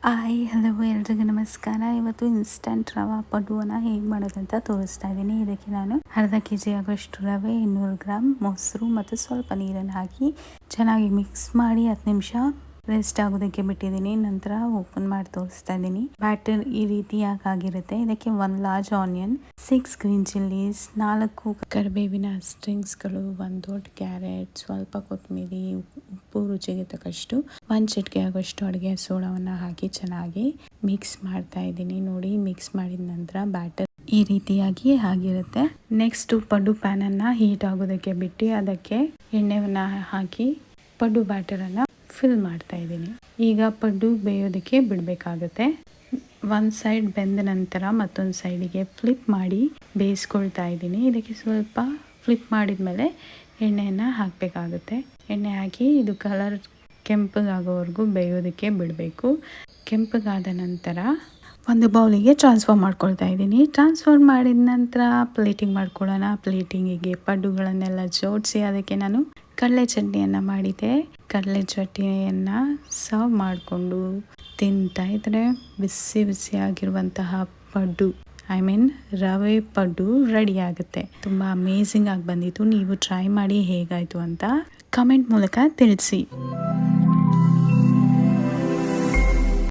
Hi hello ಎಲ್ರಿಗೂ ನಮಸ್ಕಾರ. ಇವತ್ತು ಇನ್ಸ್ಟಂಟ್ ರವಾ ಪಡ್ಡುವನ್ನು ಹೇಗೆ ಮಾಡೋದಂತ ತೋರಿಸ್ತಾ ಇದ್ದೀನಿ. ಇದಕ್ಕೆ ನಾನು ಅರ್ಧ ಕೆಜಿ ಆಗೋಷ್ಟು ರವೆ, 200 ಗ್ರಾಮ್ ಮೊಸರು ಮತ್ತು ಸ್ವಲ್ಪ ನೀರನ್ನು ಹಾಕಿ ಚೆನ್ನಾಗಿ ಮಿಕ್ಸ್ ಮಾಡಿ 10 ನಿಮಿಷ ರೆಸ್ಟ್ ಆಗೋದಕ್ಕೆ ಬಿಟ್ಟಿದ್ದೀನಿ. ನಂತರ ಓಪನ್ ಮಾಡಿ ತೋರಿಸ್ತಾ ಇದ್ದೀನಿ. ಬ್ಯಾಟರ್ ಈ ರೀತಿಯಾಗಿ ಆಗಿರುತ್ತೆ. ಇದಕ್ಕೆ 1 ಲಾರ್ಜ್ ಆನಿಯನ್, 6 ಗ್ರೀನ್ ಚಿಲ್ಲೀಸ್, 4 ಕರಿಬೇವಿನ ಸ್ಟ್ರಿಂಗ್ಸ್ಗಳು, 1 ದೊಡ್ಡ ಕ್ಯಾರೆಟ್, ಸ್ವಲ್ಪ ಕೊತ್ತಂಬರಿ, ಉಪ್ಪು ರುಚಿಗೆ ತಕ್ಕಷ್ಟು, 1 ಚಿಟಿಕೆ ಆಗೋಷ್ಟು ಅಡುಗೆ ಸೋಡಾವನ್ನು ಹಾಕಿ ಚೆನ್ನಾಗಿ ಮಿಕ್ಸ್ ಮಾಡ್ತಾ ಇದ್ದೀನಿ. ನೋಡಿ, ಮಿಕ್ಸ್ ಮಾಡಿದ ನಂತರ ಬ್ಯಾಟರ್ ಈ ರೀತಿಯಾಗಿ ಆಗಿರುತ್ತೆ. ನೆಕ್ಸ್ಟ್ ಪಡ್ಡು ಪ್ಯಾನನ್ನು ಹೀಟ್ ಆಗೋದಕ್ಕೆ ಬಿಟ್ಟು ಅದಕ್ಕೆ ಎಣ್ಣೆಯನ್ನು ಹಾಕಿ ಪಡ್ಡು ಬ್ಯಾಟರನ್ನು ಫಿಲ್ ಮಾಡ್ತಾ ಇದ್ದೀನಿ. ಈಗ ಪಡ್ಡು ಬೇಯೋದಕ್ಕೆ ಬಿಡಬೇಕಾಗುತ್ತೆ. ಒಂದು ಸೈಡ್ ಬೆಂದ ನಂತರ ಮತ್ತೊಂದು ಸೈಡಿಗೆ ಫ್ಲಿಪ್ ಮಾಡಿ ಬೇಯಿಸ್ಕೊಳ್ತಾ ಇದ್ದೀನಿ. ಇದಕ್ಕೆ ಸ್ವಲ್ಪ ಫ್ಲಿಪ್ ಮಾಡಿದ ಮೇಲೆ ಎಣ್ಣೆಯನ್ನು ಹಾಕಬೇಕಾಗುತ್ತೆ. ಎಣ್ಣೆ ಹಾಕಿ ಇದು ಕಲರ್ ಕೆಂಪಗಾಗೋವರೆಗೂ ಬೇಯೋದಕ್ಕೆ ಬಿಡಬೇಕು. ಕೆಂಪಗಾದ ನಂತರ ಒಂದು ಬೌಲಿಗೆ ಟ್ರಾನ್ಸ್ಫರ್ ಮಾಡ್ಕೊಳ್ತಾ ಇದ್ದೀನಿ. ಟ್ರಾನ್ಸ್ಫರ್ ಮಾಡಿದ ನಂತರ ಪ್ಲೇಟಿಂಗ್ ಮಾಡ್ಕೊಳ್ಳೋಣ. ಪ್ಲೇಟಿಂಗಿಗೆ ಪಡ್ಡುಗಳನ್ನೆಲ್ಲ ಜೋಡಿಸಿ ಅದಕ್ಕೆ ನಾನು ಕಡಲೆ ಚಟ್ನಿಯನ್ನು ಮಾಡಿದ್ದೆ. ಕಡಲೆ ಚಟ್ನಿಯನ್ನು ಸರ್ವ್ ಮಾಡಿಕೊಂಡು ತಿಂತಾ ಇದ್ರೆ ಬಿಸಿ ಬಿಸಿಯಾಗಿರುವಂತಹ ಪಡ್ಡು, ರವೆ ಪಡ್ಡು ರೆಡಿ ಆಗುತ್ತೆ. ತುಂಬ ಅಮೇಝಿಂಗ್ ಆಗಿ ಬಂದಿತ್ತು. ನೀವು ಟ್ರೈ ಮಾಡಿ ಹೇಗಾಯಿತು ಅಂತ ಕಮೆಂಟ್ ಮೂಲಕ ತಿಳಿಸಿ.